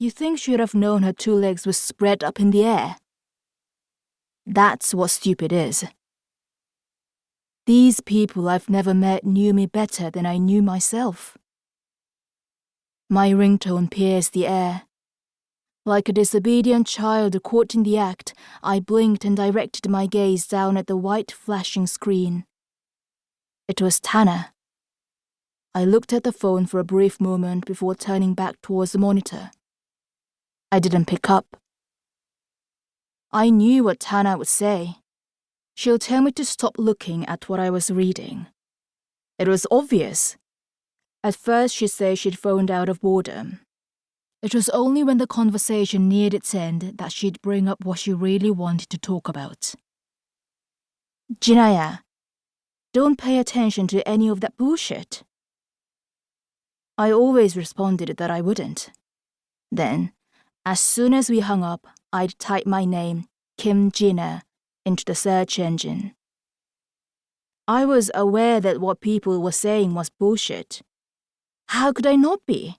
You think she'd have known her two legs were spread up in the air? That's what stupid is. These people I've never met knew me better than I knew myself. My ringtone pierced the air. Like a disobedient child caught in the act, I blinked and directed my gaze down at the white flashing screen. It was Hanna. I looked at the phone for a brief moment before turning back towards the monitor. I didn't pick up. I knew what Hanna would say. She'll tell me to stop looking at what I was reading. It was obvious. At first she'd say she'd phoned out of boredom. It was only when the conversation neared its end that she'd bring up what she really wanted to talk about. Jina, don't pay attention to any of that bullshit. I always responded that I wouldn't. Then, as soon as we hung up, I'd type my name, Kim Jina, into the search engine. I was aware that what people were saying was bullshit. How could I not be?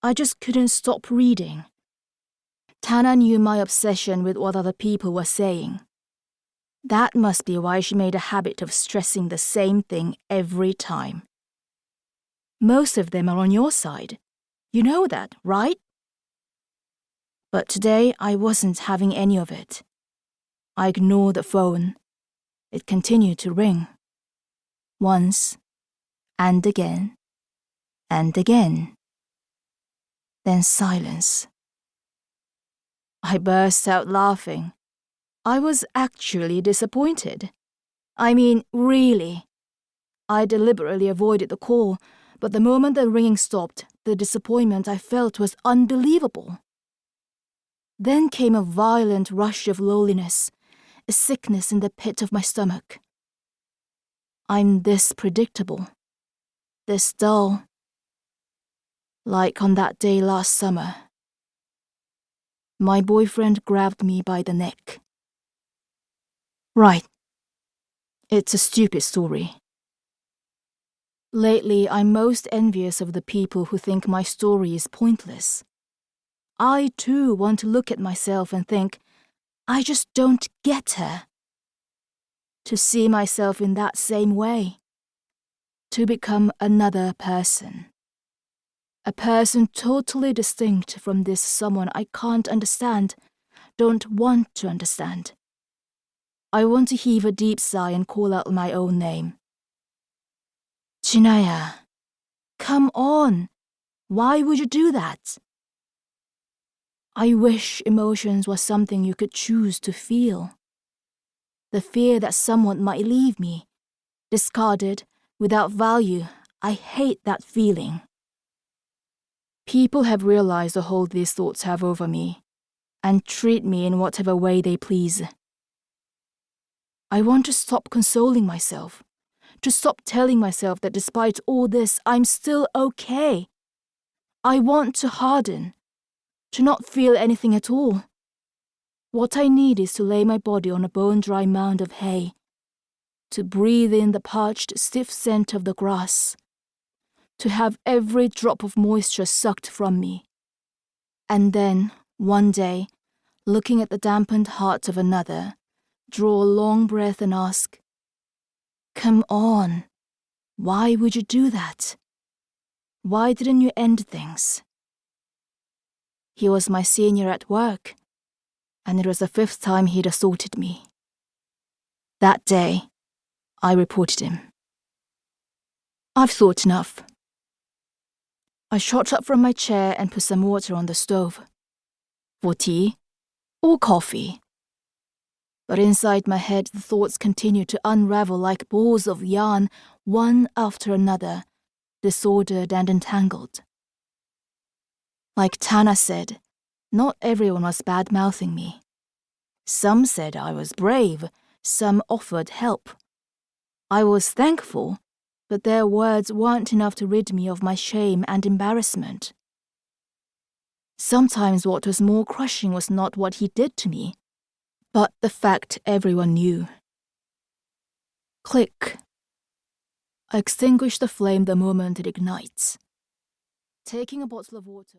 I just couldn't stop reading. Hanna knew my obsession with what other people were saying. That must be why she made a habit of stressing the same thing every time. Most of them are on your side. You know that, right? But today I wasn't having any of it. I ignored the phone. It continued to ring. Once, and again, and again. Then silence. I burst out laughing. I was actually disappointed. I mean, really. I deliberately avoided the call, but the moment the ringing stopped, the disappointment I felt was unbelievable. Then came a violent rush of loneliness, a sickness in the pit of my stomach. I'm this predictable, this dull, like on that day last summer. My boyfriend grabbed me by the neck. Right. It's a stupid story. Lately, I'm most envious of the people who think my story is pointless. I too want to look at myself and think, I just don't get her. To see myself in that same way. To become another person. A person totally distinct from this someone I can't understand, don't want to understand. I want to heave a deep sigh and call out my own name. Jinaya, come on. Why would you do that? I wish emotions were something you could choose to feel. The fear that someone might leave me, discarded, without value, I hate that feeling. People have realized the hold these thoughts have over me, and treat me in whatever way they please. I want to stop consoling myself, to stop telling myself that despite all this, I'm still okay. I want to harden, to not feel anything at all. What I need is to lay my body on a bone-dry mound of hay, to breathe in the parched, stiff scent of the grass, to have every drop of moisture sucked from me. And then, one day, looking at the dampened heart of another, draw a long breath and ask, come on, why would you do that? Why didn't you end things? He was my senior at work, and it was the 5th time he'd assaulted me. That day, I reported him. I've thought enough. I shot up from my chair and put some water on the stove. For tea or coffee. But inside my head, the thoughts continued to unravel like balls of yarn, one after another, disordered and entangled. Like Hanna said, not everyone was bad-mouthing me. Some said I was brave, some offered help. I was thankful, but their words weren't enough to rid me of my shame and embarrassment. Sometimes what was more crushing was not what he did to me, but the fact everyone knew. Click. I extinguish the flame the moment it ignites. Taking a bottle of water.